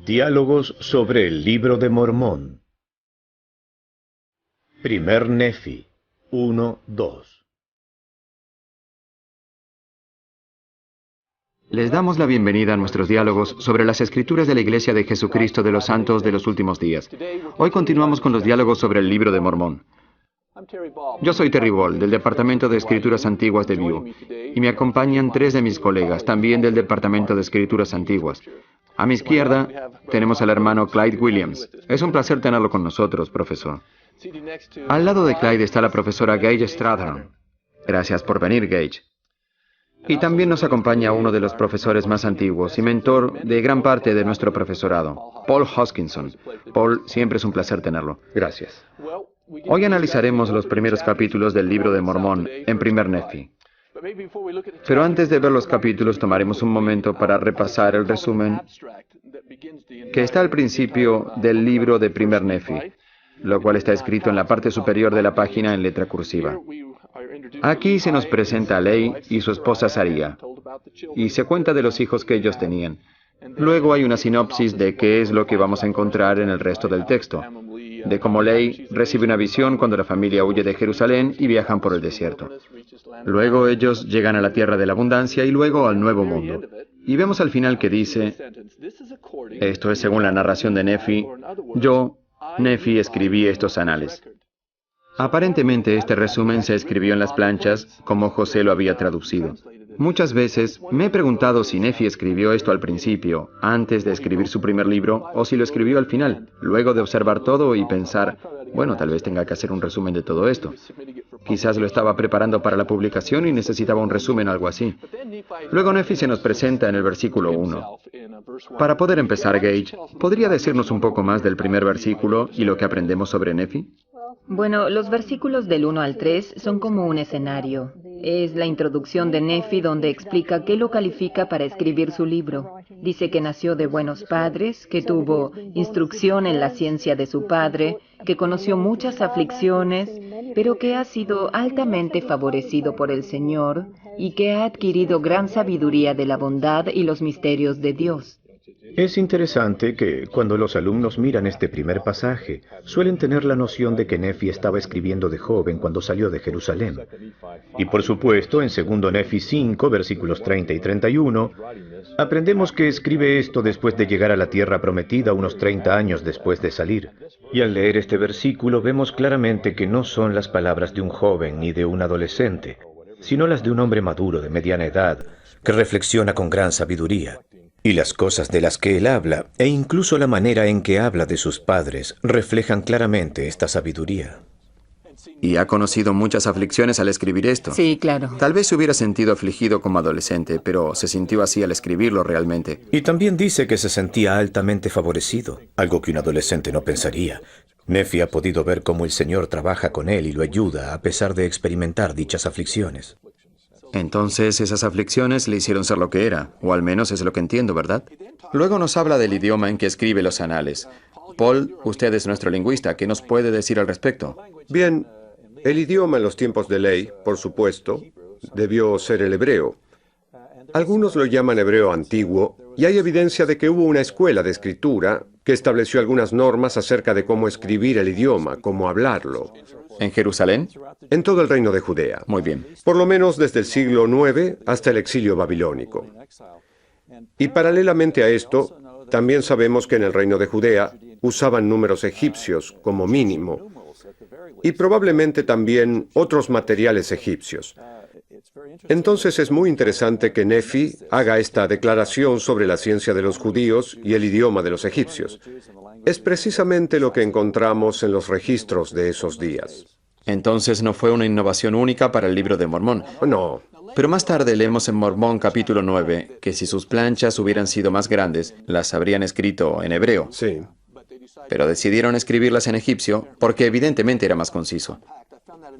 Diálogos sobre el Libro de Mormón. Primer Nefi 1-2. Les damos la bienvenida a nuestros diálogos sobre las escrituras de la Iglesia de Jesucristo de los Santos de los Últimos Días. Hoy continuamos con los diálogos sobre el Libro de Mormón. Yo soy Terry Ball, del Departamento de Escrituras Antiguas de View, y me acompañan tres de mis colegas, también del Departamento de Escrituras Antiguas. A mi izquierda tenemos al hermano Clyde Williams. Es un placer tenerlo con nosotros, profesor. Al lado de Clyde está la profesora Gage Strathern. Gracias por venir, Gage. Y también nos acompaña uno de los profesores más antiguos y mentor de gran parte de nuestro profesorado, Paul Hoskinson. Paul, siempre es un placer tenerlo. Gracias. Hoy analizaremos los primeros capítulos del Libro de Mormón en Primer Nefi. Pero antes de ver los capítulos, tomaremos un momento para repasar el resumen que está al principio del libro de Primer Nefi, lo cual está escrito en la parte superior de la página en letra cursiva. Aquí se nos presenta a Ley y su esposa Saría, y se cuenta de los hijos que ellos tenían. Luego hay una sinopsis de qué es lo que vamos a encontrar en el resto del texto, de cómo Ley recibe una visión cuando la familia huye de Jerusalén y viajan por el desierto. Luego ellos llegan a la tierra de la abundancia y luego al Nuevo Mundo. Y vemos al final que dice, esto es según la narración de Nefi, yo, Nefi, escribí estos anales. Aparentemente este resumen se escribió en las planchas como José lo había traducido. Muchas veces me he preguntado si Nefi escribió esto al principio, antes de escribir su primer libro, o si lo escribió al final, luego de observar todo y pensar, bueno, tal vez tenga que hacer un resumen de todo esto. Quizás lo estaba preparando para la publicación y necesitaba un resumen o algo así. Luego Nefi se nos presenta en el versículo 1. Para poder empezar, Gage, ¿podría decirnos un poco más del primer versículo y lo que aprendemos sobre Nefi? Bueno, los versículos del 1 al 3 son como un escenario. Es la introducción de Nefi donde explica qué lo califica para escribir su libro. Dice que nació de buenos padres, que tuvo instrucción en la ciencia de su padre, que conoció muchas aflicciones, pero que ha sido altamente favorecido por el Señor y que ha adquirido gran sabiduría de la bondad y los misterios de Dios. Es interesante que cuando los alumnos miran este primer pasaje, suelen tener la noción de que Nefi estaba escribiendo de joven cuando salió de Jerusalén. Y por supuesto, en 2 Nefi 5, versículos 30 y 31, aprendemos que escribe esto después de llegar a la tierra prometida unos 30 años después de salir. Y al leer este versículo vemos claramente que no son las palabras de un joven ni de un adolescente, sino las de un hombre maduro de mediana edad, que reflexiona con gran sabiduría. Y las cosas de las que él habla, e incluso la manera en que habla de sus padres, reflejan claramente esta sabiduría. ¿Y ha conocido muchas aflicciones al escribir esto? Sí, claro. Tal vez se hubiera sentido afligido como adolescente, pero se sintió así al escribirlo realmente. Y también dice que se sentía altamente favorecido, algo que un adolescente no pensaría. Nefi ha podido ver cómo el Señor trabaja con él y lo ayuda a pesar de experimentar dichas aflicciones. Entonces esas aflicciones le hicieron ser lo que era, o al menos es lo que entiendo, ¿verdad? Luego nos habla del idioma en que escribe los anales. Paul, usted es nuestro lingüista, ¿qué nos puede decir al respecto? Bien, el idioma en los tiempos de Ley, por supuesto, debió ser el hebreo. Algunos lo llaman hebreo antiguo, y hay evidencia de que hubo una escuela de escritura que estableció algunas normas acerca de cómo escribir el idioma, cómo hablarlo. ¿En Jerusalén? En todo el reino de Judea. Muy bien. Por lo menos desde el siglo IX hasta el exilio babilónico. Y paralelamente a esto, también sabemos que en el reino de Judea usaban números egipcios como mínimo, y probablemente también otros materiales egipcios. Entonces es muy interesante que Nefi haga esta declaración sobre la ciencia de los judíos y el idioma de los egipcios. Es precisamente lo que encontramos en los registros de esos días. Entonces no fue una innovación única para el Libro de Mormón. No. Pero más tarde leemos en Mormón capítulo 9 que si sus planchas hubieran sido más grandes, las habrían escrito en hebreo. Sí. Pero decidieron escribirlas en egipcio porque evidentemente era más conciso.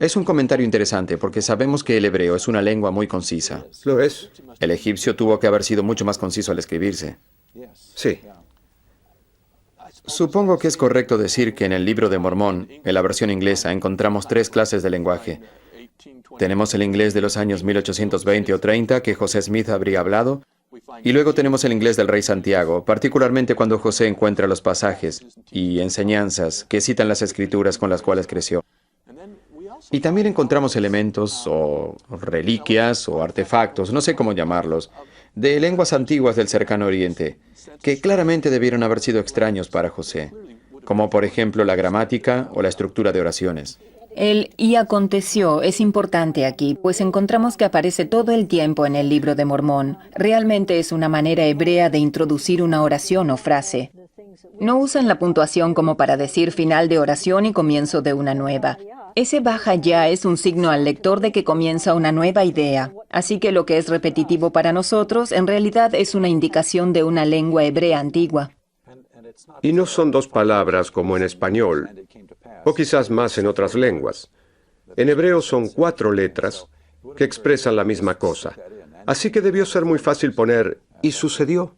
Es un comentario interesante porque sabemos que el hebreo es una lengua muy concisa. Lo es. El egipcio tuvo que haber sido mucho más conciso al escribirse. Sí. Supongo que es correcto decir que en el Libro de Mormón, en la versión inglesa, encontramos 3 clases de lenguaje. Tenemos el inglés de los años 1820 o 30 que José Smith habría hablado, Y luego tenemos el inglés del rey Santiago, particularmente cuando José encuentra los pasajes y enseñanzas que citan las escrituras con las cuales creció. Y también encontramos elementos o reliquias o artefactos, no sé cómo llamarlos, de lenguas antiguas del cercano oriente, que claramente debieron haber sido extraños para José, como por ejemplo la gramática o la estructura de oraciones. El "y aconteció" es importante aquí, pues encontramos que aparece todo el tiempo en el Libro de Mormón. Realmente es una manera hebrea de introducir una oración o frase. No usan la puntuación como para decir final de oración y comienzo de una nueva. Ese baja ya es un signo al lector de que comienza una nueva idea. Así que lo que es repetitivo para nosotros en realidad es una indicación de una lengua hebrea antigua. Y no son dos palabras como en español, o quizás más en otras lenguas. En hebreo son 4 letras que expresan la misma cosa. Así que debió ser muy fácil poner "y sucedió".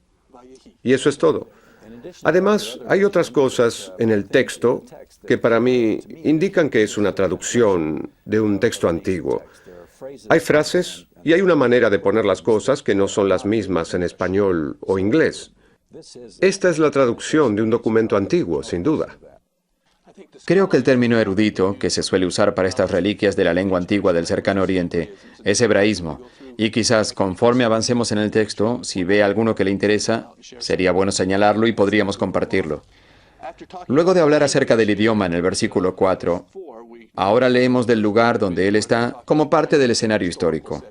Y eso es todo. Además, hay otras cosas en el texto que para mí indican que es una traducción de un texto antiguo. Hay frases y hay una manera de poner las cosas que no son las mismas en español o inglés. Esta es la traducción de un documento antiguo, sin duda. Creo que el término erudito, que se suele usar para estas reliquias de la lengua antigua del cercano oriente, es hebraísmo, y quizás conforme avancemos en el texto, si ve alguno que le interesa, sería bueno señalarlo y podríamos compartirlo. Luego de hablar acerca del idioma en el versículo 4, ahora leemos del lugar donde él está como parte del escenario histórico.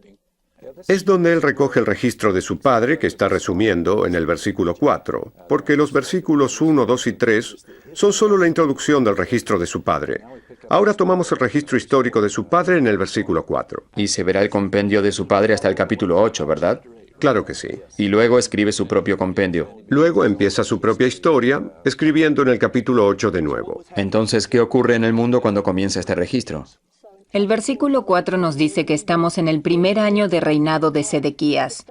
Es donde él recoge el registro de su padre que está resumiendo en el versículo 4, porque los versículos 1, 2 y 3 son solo la introducción del registro de su padre. Ahora tomamos el registro histórico de su padre en el versículo 4. Y se verá el compendio de su padre hasta el capítulo 8, ¿verdad? Claro que sí. Y luego escribe su propio compendio. Luego empieza su propia historia, escribiendo en el capítulo 8 de nuevo. Entonces, ¿qué ocurre en el mundo cuando comienza este registro? El versículo 4 nos dice que estamos en el primer año de reinado de Sedequías.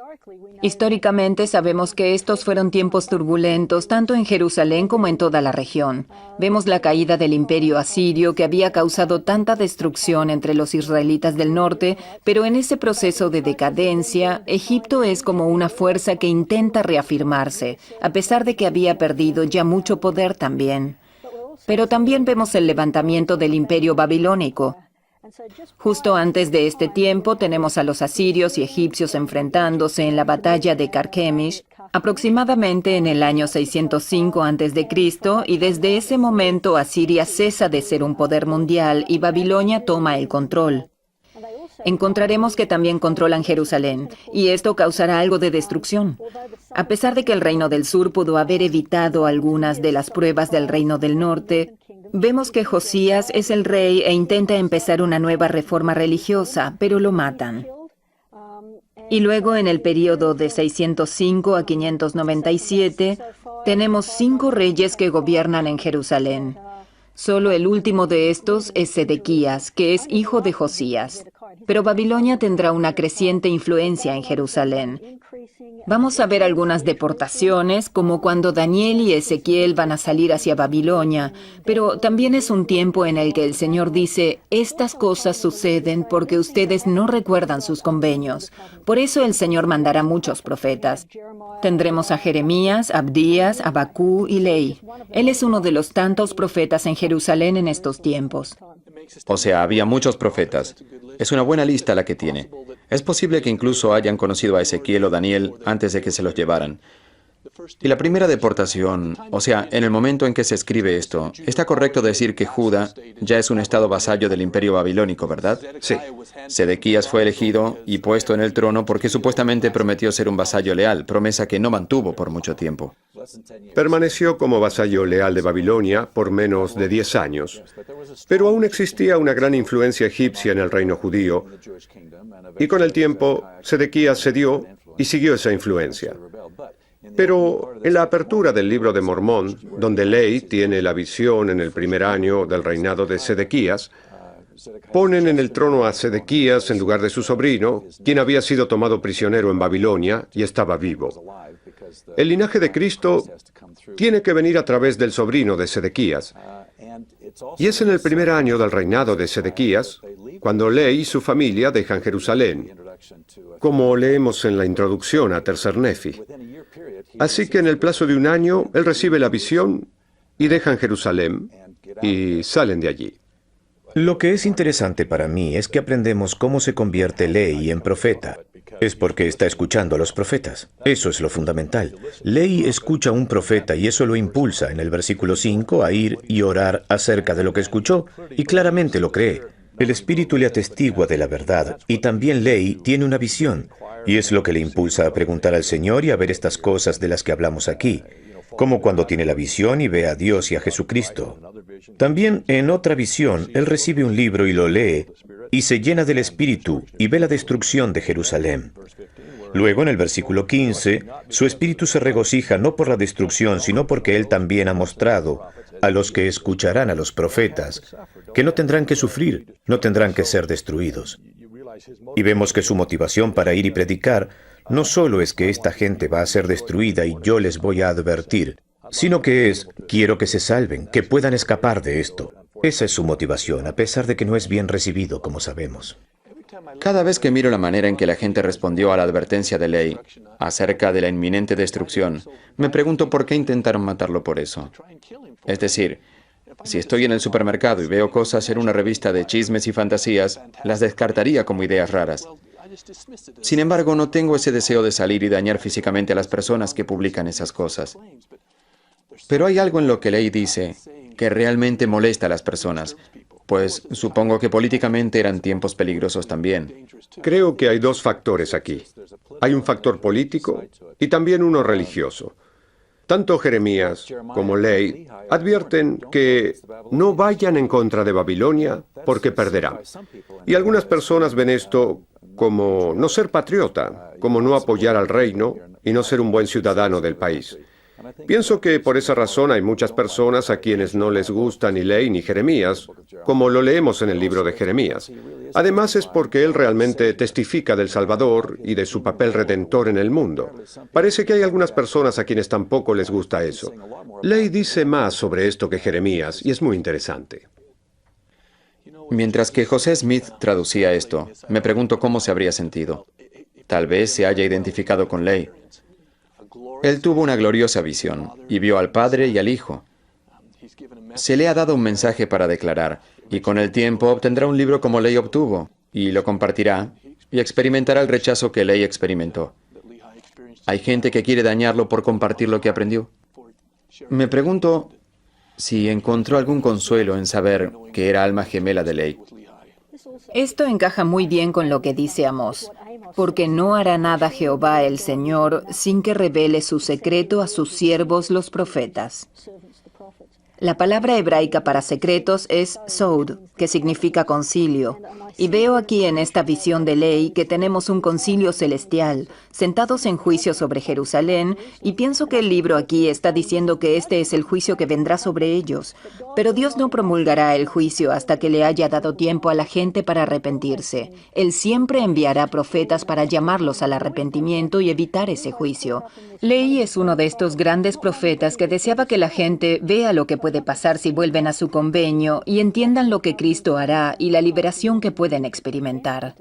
Históricamente sabemos que estos fueron tiempos turbulentos tanto en Jerusalén como en toda la región. Vemos la caída del imperio asirio que había causado tanta destrucción entre los israelitas del norte, pero en ese proceso de decadencia, Egipto es como una fuerza que intenta reafirmarse, a pesar de que había perdido ya mucho poder también. Pero también vemos el levantamiento del imperio babilónico. Justo antes de este tiempo tenemos a los asirios y egipcios enfrentándose en la batalla de Carquemish, aproximadamente en el año 605 a.C., y desde ese momento Asiria cesa de ser un poder mundial y Babilonia toma el control. Encontraremos que también controlan Jerusalén, y esto causará algo de destrucción. A pesar de que el reino del sur pudo haber evitado algunas de las pruebas del reino del norte, vemos que Josías es el rey e intenta empezar una nueva reforma religiosa, pero lo matan. Y luego, en el período de 605 a 597, tenemos 5 reyes que gobiernan en Jerusalén. Solo el último de estos es Sedequías, que es hijo de Josías. Pero Babilonia tendrá una creciente influencia en Jerusalén. Vamos a ver algunas deportaciones, como cuando Daniel y Ezequiel van a salir hacia Babilonia, pero también es un tiempo en el que el Señor dice, estas cosas suceden porque ustedes no recuerdan sus convenios. Por eso el Señor mandará muchos profetas. Tendremos a Jeremías, Abdías, Abacú y Lei. Él es uno de los tantos profetas en Jerusalén en estos tiempos. O sea, había muchos profetas. Es una buena lista la que tiene. Es posible que incluso hayan conocido a Ezequiel o Daniel antes de que se los llevaran. Y la primera deportación, o sea, en el momento en que se escribe esto, está correcto decir que Judá ya es un estado vasallo del imperio babilónico, ¿verdad? Sí. Sedequías fue elegido y puesto en el trono porque supuestamente prometió ser un vasallo leal, promesa que no mantuvo por mucho tiempo. Permaneció como vasallo leal de Babilonia por menos de 10 años, pero aún existía una gran influencia egipcia en el reino judío, y con el tiempo Sedequías cedió y siguió esa influencia. Pero en la apertura del libro de Mormón, donde Lei tiene la visión en el primer año del reinado de Sedequías, ponen en el trono a Sedequías en lugar de su sobrino, quien había sido tomado prisionero en Babilonia y estaba vivo. El linaje de Cristo tiene que venir a través del sobrino de Sedequías. Y es en el primer año del reinado de Sedequías, cuando Lei y su familia dejan Jerusalén, como leemos en la introducción a Tercer Nefi. Así que en el plazo de un año, él recibe la visión y dejan Jerusalén y salen de allí. Lo que es interesante para mí es que aprendemos cómo se convierte Lehi en profeta. Es porque está escuchando a los profetas. Eso es lo fundamental. Lehi escucha a un profeta y eso lo impulsa en el versículo 5 a ir y orar acerca de lo que escuchó y claramente lo cree. El Espíritu le atestigua de la verdad y también Lehi tiene una visión y es lo que le impulsa a preguntar al Señor y a ver estas cosas de las que hablamos aquí, como cuando tiene la visión y ve a Dios y a Jesucristo. También en otra visión, él recibe un libro y lo lee, y se llena del Espíritu y ve la destrucción de Jerusalén. Luego, en el versículo 15, su espíritu se regocija no por la destrucción, sino porque él también ha mostrado a los que escucharán a los profetas que no tendrán que sufrir, no tendrán que ser destruidos. Y vemos que su motivación para ir y predicar no solo es que esta gente va a ser destruida y yo les voy a advertir, sino que es, quiero que se salven, que puedan escapar de esto. Esa es su motivación, a pesar de que no es bien recibido, como sabemos. Cada vez que miro la manera en que la gente respondió a la advertencia de Lehi acerca de la inminente destrucción, me pregunto por qué intentaron matarlo por eso. Es decir, si estoy en el supermercado y veo cosas en una revista de chismes y fantasías, las descartaría como ideas raras. Sin embargo, no tengo ese deseo de salir y dañar físicamente a las personas que publican esas cosas. Pero hay algo en lo que Lehi dice que realmente molesta a las personas, pues supongo que políticamente eran tiempos peligrosos también. Creo que hay dos factores aquí. Hay un factor político y también uno religioso. Tanto Jeremías como Lehi advierten que no vayan en contra de Babilonia porque perderán. Y algunas personas ven esto como no ser patriota, como no apoyar al reino y no ser un buen ciudadano del país. Pienso que por esa razón hay muchas personas a quienes no les gusta ni Lehi ni Jeremías, como lo leemos en el libro de Jeremías. Además es porque él realmente testifica del Salvador y de su papel redentor en el mundo. Parece que hay algunas personas a quienes tampoco les gusta eso. Lehi dice más sobre esto que Jeremías y es muy interesante. Mientras que José Smith traducía esto, me pregunto cómo se habría sentido. Tal vez se haya identificado con Lehi. Él tuvo una gloriosa visión y vio al Padre y al Hijo. Se le ha dado un mensaje para declarar, y con el tiempo obtendrá un libro como Lehi obtuvo, y lo compartirá, y experimentará el rechazo que Lehi experimentó. Hay gente que quiere dañarlo por compartir lo que aprendió. Me pregunto si encontró algún consuelo en saber que era alma gemela de Lehi. Esto encaja muy bien con lo que dice Amós, porque no hará nada Jehová el Señor sin que revele su secreto a sus siervos los profetas. La palabra hebraica para secretos es sod, que significa concilio. Y veo aquí en esta visión de Lehi que tenemos un concilio celestial, sentados en juicio sobre Jerusalén, y pienso que el libro aquí está diciendo que este es el juicio que vendrá sobre ellos. Pero Dios no promulgará el juicio hasta que le haya dado tiempo a la gente para arrepentirse. Él siempre enviará profetas para llamarlos al arrepentimiento y evitar ese juicio. Lehi es uno de estos grandes profetas que deseaba que la gente vea lo que puede pasar si vuelven a su convenio y entiendan lo que Cristo hará y la liberación que pueden experimentar.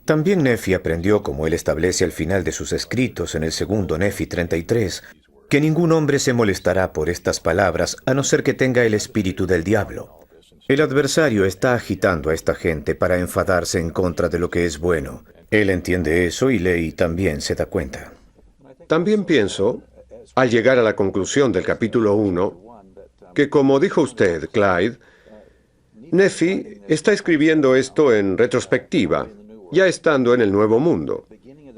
También Nefi aprendió, como él establece al final de sus escritos en el segundo Nefi 33, que ningún hombre se molestará por estas palabras a no ser que tenga el espíritu del diablo. El adversario está agitando a esta gente para enfadarse en contra de lo que es bueno. Él entiende eso y Lehi también se da cuenta. También pienso, al llegar a la conclusión del capítulo 1, que como dijo usted, Clyde, Nefi está escribiendo esto en retrospectiva, ya estando en el Nuevo Mundo.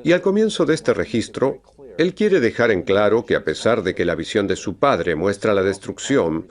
Y al comienzo de este registro, él quiere dejar en claro que a pesar de que la visión de su padre muestra la destrucción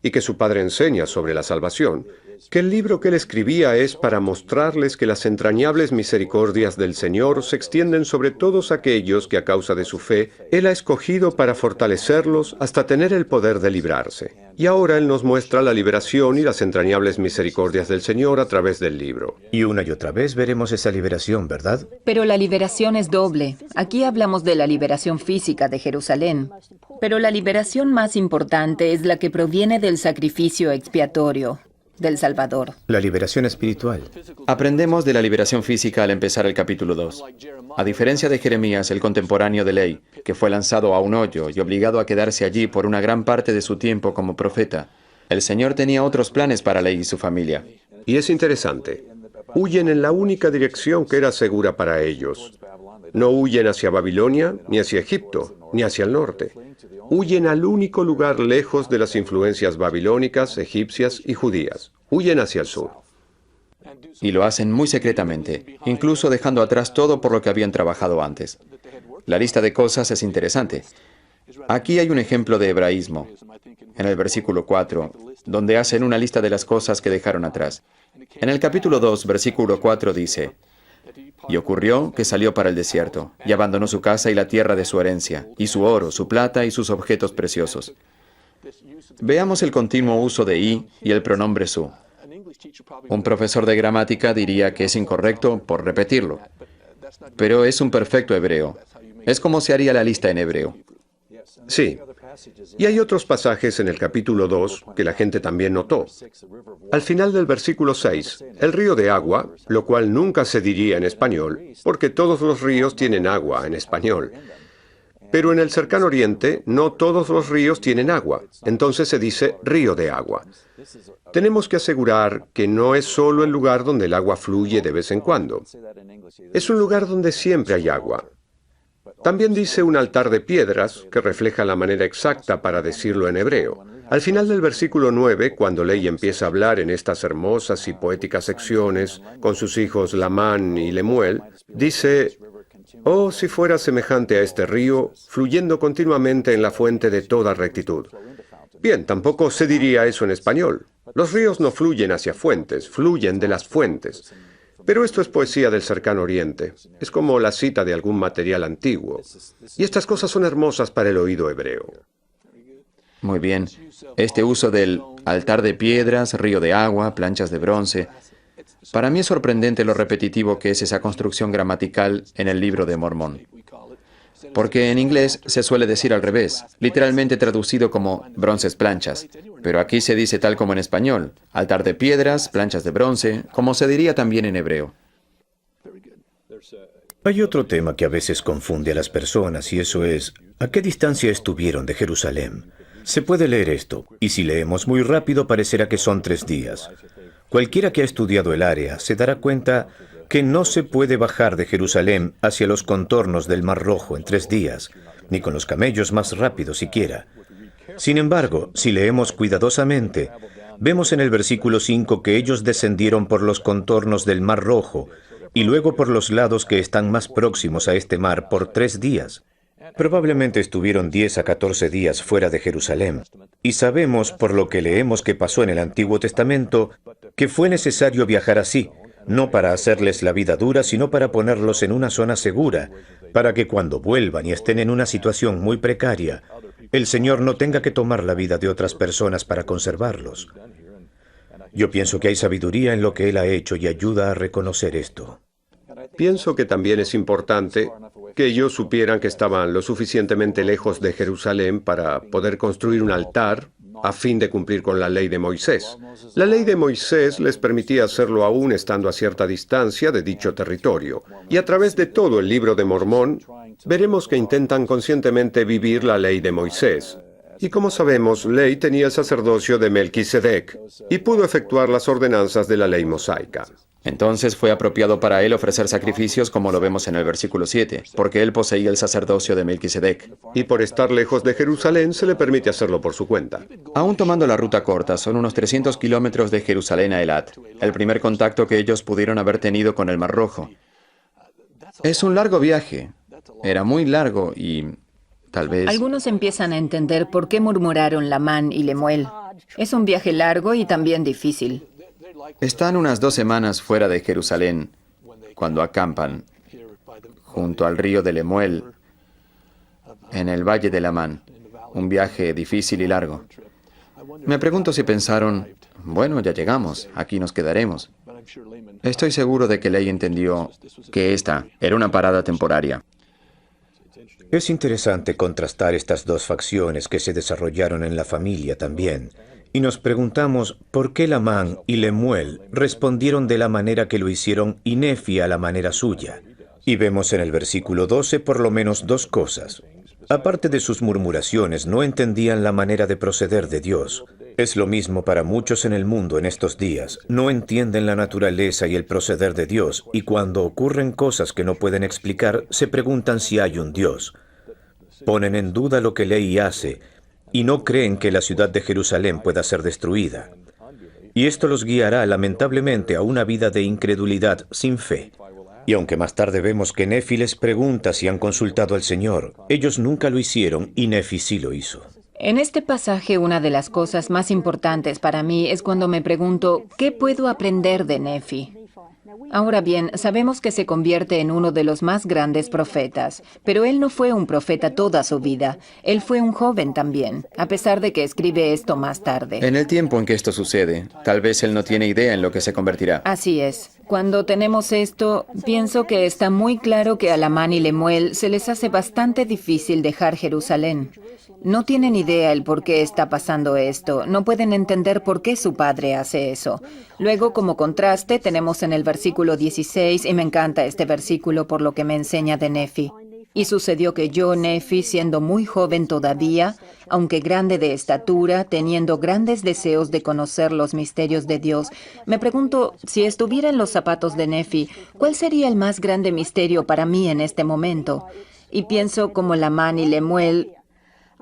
y que su padre enseña sobre la salvación, que el libro que él escribía es para mostrarles que las entrañables misericordias del Señor se extienden sobre todos aquellos que a causa de su fe, él ha escogido para fortalecerlos hasta tener el poder de librarse. Y ahora él nos muestra la liberación y las entrañables misericordias del Señor a través del libro. Y una y otra vez veremos esa liberación, ¿verdad? Pero la liberación es doble. Aquí hablamos de la liberación física de Jerusalén. Pero la liberación más importante es la que proviene del sacrificio expiatorio. del Salvador. La liberación espiritual. Aprendemos de la liberación física al empezar el capítulo 2. A diferencia de Jeremías, el contemporáneo de Ley, que fue lanzado a un hoyo y obligado a quedarse allí por una gran parte de su tiempo como profeta, el Señor tenía otros planes para Ley y su familia. Y es interesante. Huyen en la única dirección que era segura para ellos. No huyen hacia Babilonia, ni hacia Egipto, ni hacia el norte. Huyen al único lugar lejos de las influencias babilónicas, egipcias y judías. Huyen hacia el sur. Y lo hacen muy secretamente, incluso dejando atrás todo por lo que habían trabajado antes. La lista de cosas es interesante. Aquí hay un ejemplo de hebraísmo, en el versículo 4, donde hacen una lista de las cosas que dejaron atrás. En el capítulo 2, versículo 4 dice: Y ocurrió que salió para el desierto, y abandonó su casa y la tierra de su herencia, y su oro, su plata y sus objetos preciosos. Veamos el continuo uso de y el pronombre su. Un profesor de gramática diría que es incorrecto por repetirlo, pero es un perfecto hebreo. Es como se haría la lista en hebreo. Sí. Y hay otros pasajes en el capítulo 2 que la gente también notó. Al final del versículo 6, el río de agua, lo cual nunca se diría en español, porque todos los ríos tienen agua en español. Pero en el cercano oriente, no todos los ríos tienen agua, entonces se dice río de agua. Tenemos que asegurar que no es solo el lugar donde el agua fluye de vez en cuando. Es un lugar donde siempre hay agua. También dice un altar de piedras, que refleja la manera exacta para decirlo en hebreo. Al final del versículo 9, cuando Ley empieza a hablar en estas hermosas y poéticas secciones con sus hijos Lamán y Lemuel, dice: «Oh, si fuera semejante a este río, fluyendo continuamente en la fuente de toda rectitud». Bien, tampoco se diría eso en español. Los ríos no fluyen hacia fuentes, fluyen de las fuentes. Pero esto es poesía del cercano oriente. Es como la cita de algún material antiguo. Y estas cosas son hermosas para el oído hebreo. Muy bien. Este uso del altar de piedras, río de agua, planchas de bronce. Para mí es sorprendente lo repetitivo que es esa construcción gramatical en el libro de Mormón. Porque en inglés se suele decir al revés, literalmente traducido como bronces planchas. Pero aquí se dice tal como en español, altar de piedras, planchas de bronce, como se diría también en hebreo. Hay otro tema que a veces confunde a las personas y eso es, ¿a qué distancia estuvieron de Jerusalén? Se puede leer esto, y si leemos muy rápido parecerá que son 3 días. Cualquiera que ha estudiado el área se dará cuenta que no se puede bajar de Jerusalén hacia los contornos del Mar Rojo en 3 días, ni con los camellos más rápidos siquiera. Sin embargo, si leemos cuidadosamente, vemos en el versículo 5 que ellos descendieron por los contornos del Mar Rojo y luego por los lados que están más próximos a este mar por 3 días. Probablemente estuvieron 10 a 14 días fuera de Jerusalén, y sabemos por lo que leemos que pasó en el Antiguo Testamento que fue necesario viajar así, no para hacerles la vida dura, sino para ponerlos en una zona segura, para que cuando vuelvan y estén en una situación muy precaria, el Señor no tenga que tomar la vida de otras personas para conservarlos. Yo pienso que hay sabiduría en lo que Él ha hecho y ayuda a reconocer esto. Pienso que también es importante que ellos supieran que estaban lo suficientemente lejos de Jerusalén para poder construir un altar a fin de cumplir con la ley de Moisés. La ley de Moisés les permitía hacerlo aún estando a cierta distancia de dicho territorio. Y a través de todo el libro de Mormón, veremos que intentan conscientemente vivir la ley de Moisés. Y como sabemos, Ley tenía el sacerdocio de Melquisedec y pudo efectuar las ordenanzas de la ley mosaica. Entonces fue apropiado para él ofrecer sacrificios como lo vemos en el versículo 7, porque él poseía el sacerdocio de Melquisedec. Y por estar lejos de Jerusalén se le permite hacerlo por su cuenta. Aún tomando la ruta corta, son unos 300 kilómetros de Jerusalén a Elat, el primer contacto que ellos pudieron haber tenido con el Mar Rojo. Es un largo viaje. Era muy largo y tal vez... Algunos empiezan a entender por qué murmuraron Lamán y Lemuel. Es un viaje largo y también difícil. Están unas 2 semanas fuera de Jerusalén cuando acampan junto al río de Lemuel en el valle de Lamán. Un viaje difícil y largo. Me pregunto si pensaron, bueno, ya llegamos, aquí nos quedaremos. Estoy seguro de que Ley entendió que esta era una parada temporaria. Es interesante contrastar estas dos facciones que se desarrollaron en la familia también, y nos preguntamos por qué Lamán y Lemuel respondieron de la manera que lo hicieron y Nefi a la manera suya. Y vemos en el versículo 12 por lo menos dos cosas. Aparte de sus murmuraciones, no entendían la manera de proceder de Dios. Es lo mismo para muchos en el mundo en estos días. No entienden la naturaleza y el proceder de Dios, y cuando ocurren cosas que no pueden explicar, se preguntan si hay un Dios. Ponen en duda lo que Lehi hace, y no creen que la ciudad de Jerusalén pueda ser destruida. Y esto los guiará lamentablemente a una vida de incredulidad sin fe. Y aunque más tarde vemos que Nefi les pregunta si han consultado al Señor, ellos nunca lo hicieron y Nefi sí lo hizo. En este pasaje, una de las cosas más importantes para mí es cuando me pregunto, ¿qué puedo aprender de Nefi? Ahora bien, sabemos que se convierte en uno de los más grandes profetas, pero él no fue un profeta toda su vida. Él fue un joven también, a pesar de que escribe esto más tarde. En el tiempo en que esto sucede, tal vez él no tiene idea en lo que se convertirá. Así es. Cuando tenemos esto, pienso que está muy claro que a Lamán y Lemuel se les hace bastante difícil dejar Jerusalén. No tienen idea el por qué está pasando esto, no pueden entender por qué su padre hace eso. Luego, como contraste, tenemos en el versículo 16, y me encanta este versículo por lo que me enseña de Nefi. Y sucedió que yo, Nefi, siendo muy joven todavía, aunque grande de estatura, teniendo grandes deseos de conocer los misterios de Dios, me pregunto, si estuviera en los zapatos de Nefi, ¿cuál sería el más grande misterio para mí en este momento? Y pienso como Lamán y Lemuel,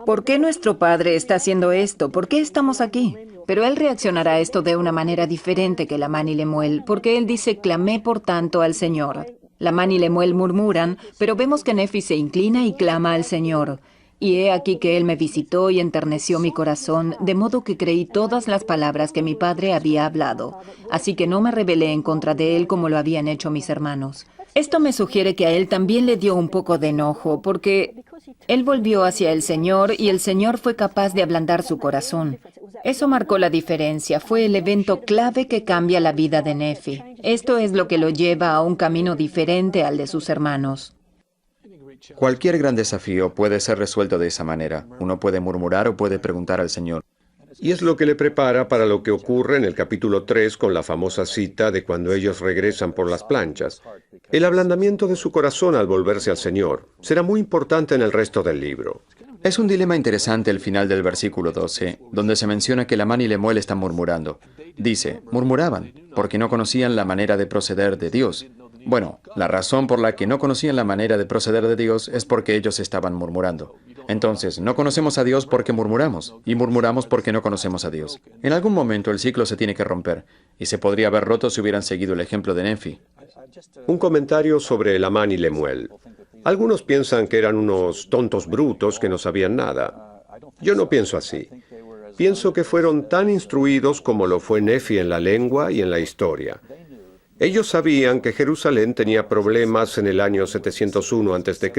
¿por qué nuestro padre está haciendo esto? ¿Por qué estamos aquí? Pero él reaccionará a esto de una manera diferente que Lamán y Lemuel, porque él dice, clamé por tanto al Señor. Lamán y Lemuel murmuran, pero vemos que Nefi se inclina y clama al Señor. Y he aquí que él me visitó y enterneció mi corazón, de modo que creí todas las palabras que mi padre había hablado. Así que no me rebelé en contra de él como lo habían hecho mis hermanos. Esto me sugiere que a él también le dio un poco de enojo, porque él volvió hacia el Señor y el Señor fue capaz de ablandar su corazón. Eso marcó la diferencia, fue el evento clave que cambia la vida de Nefi. Esto es lo que lo lleva a un camino diferente al de sus hermanos. Cualquier gran desafío puede ser resuelto de esa manera. Uno puede murmurar o puede preguntar al Señor. Y es lo que le prepara para lo que ocurre en el capítulo 3 con la famosa cita de cuando ellos regresan por las planchas. El ablandamiento de su corazón al volverse al Señor será muy importante en el resto del libro. Es un dilema interesante el final del versículo 12, donde se menciona que Lamán y Lemuel están murmurando. Dice, murmuraban, porque no conocían la manera de proceder de Dios. Bueno, la razón por la que no conocían la manera de proceder de Dios es porque ellos estaban murmurando. Entonces, no conocemos a Dios porque murmuramos, y murmuramos porque no conocemos a Dios. En algún momento el ciclo se tiene que romper, y se podría haber roto si hubieran seguido el ejemplo de Nefi. Un comentario sobre Lamán y Lemuel. Algunos piensan que eran unos tontos brutos que no sabían nada. Yo no pienso así. Pienso que fueron tan instruidos como lo fue Nefi en la lengua y en la historia. Ellos sabían que Jerusalén tenía problemas en el año 701 a.C.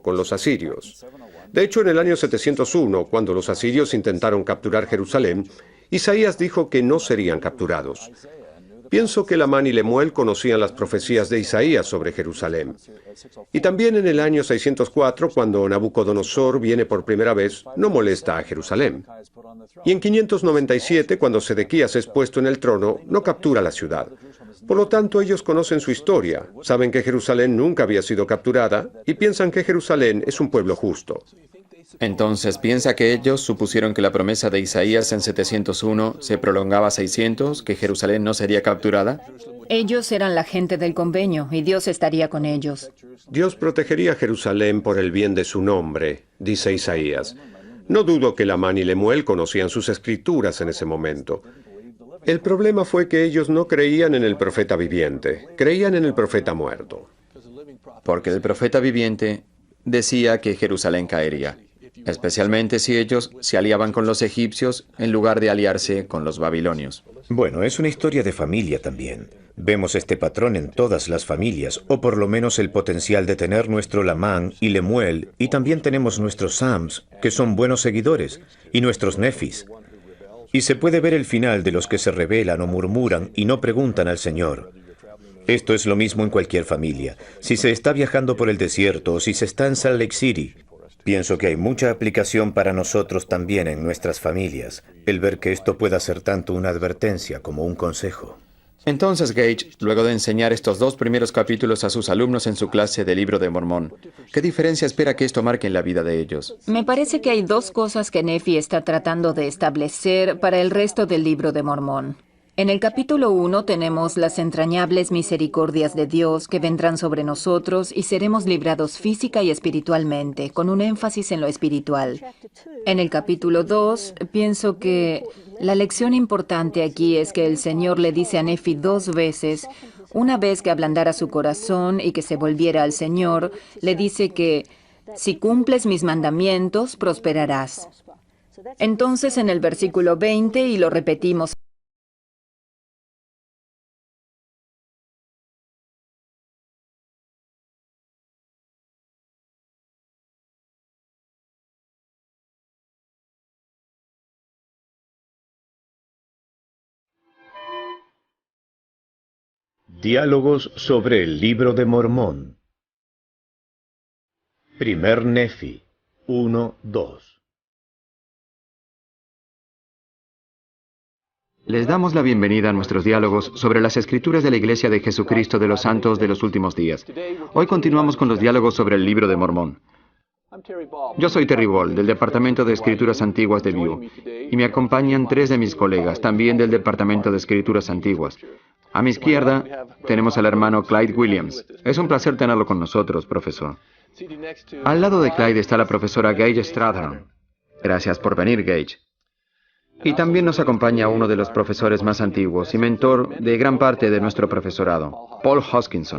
con los asirios. De hecho, en el año 701, cuando los asirios intentaron capturar Jerusalén, Isaías dijo que no serían capturados. Pienso que Lamán y Lemuel conocían las profecías de Isaías sobre Jerusalén. Y también en el año 604, cuando Nabucodonosor viene por primera vez, no molesta a Jerusalén. Y en 597, cuando Sedequías es puesto en el trono, no captura la ciudad. Por lo tanto, ellos conocen su historia, saben que Jerusalén nunca había sido capturada y piensan que Jerusalén es un pueblo justo. Entonces, ¿piensa que ellos supusieron que la promesa de Isaías en 701 se prolongaba a 600, que Jerusalén no sería capturada? Ellos eran la gente del convenio y Dios estaría con ellos. Dios protegería a Jerusalén por el bien de su nombre, dice Isaías. No dudo que Lamán y Lemuel conocían sus escrituras en ese momento. El problema fue que ellos no creían en el profeta viviente, creían en el profeta muerto. Porque el profeta viviente decía que Jerusalén caería, especialmente si ellos se aliaban con los egipcios en lugar de aliarse con los babilonios. Bueno, es una historia de familia también. Vemos este patrón en todas las familias, o por lo menos el potencial de tener nuestro Lamán y Lemuel, y también tenemos nuestros Sams, que son buenos seguidores, y nuestros Nefis. Y se puede ver el final de los que se rebelan o murmuran y no preguntan al Señor. Esto es lo mismo en cualquier familia. Si se está viajando por el desierto o si se está en Salt Lake City, Pienso que hay mucha aplicación para nosotros también en nuestras familias, el ver que esto pueda ser tanto una advertencia como un consejo. Entonces Gage, luego de enseñar estos 2 primeros capítulos a sus alumnos en su clase del Libro de Mormón, ¿qué diferencia espera que esto marque en la vida de ellos? Me parece que hay 2 cosas que Nephi está tratando de establecer para el resto del Libro de Mormón. En el capítulo 1 tenemos las entrañables misericordias de Dios que vendrán sobre nosotros y seremos librados física y espiritualmente, con un énfasis en lo espiritual. En el capítulo 2, pienso que la lección importante aquí es que el Señor le dice a Nephi 2 veces, una vez que ablandara su corazón y que se volviera al Señor, le dice que si cumples mis mandamientos, prosperarás. Entonces en el versículo 20, y lo repetimos, Diálogos sobre el Libro de Mormón. Primer Nefi 1-2. Les damos la bienvenida a nuestros diálogos sobre las Escrituras de la Iglesia de Jesucristo de los Santos de los Últimos Días. Hoy continuamos con los diálogos sobre el Libro de Mormón. Yo soy Terry Ball, del Departamento de Escrituras Antiguas de View, y me acompañan 3 de mis colegas, también del Departamento de Escrituras Antiguas. A mi izquierda tenemos al hermano Clyde Williams. Es un placer tenerlo con nosotros, profesor. Al lado de Clyde está la profesora Gage Strathern. Gracias por venir, Gage. Y también nos acompaña uno de los profesores más antiguos y mentor de gran parte de nuestro profesorado, Paul Hoskinson.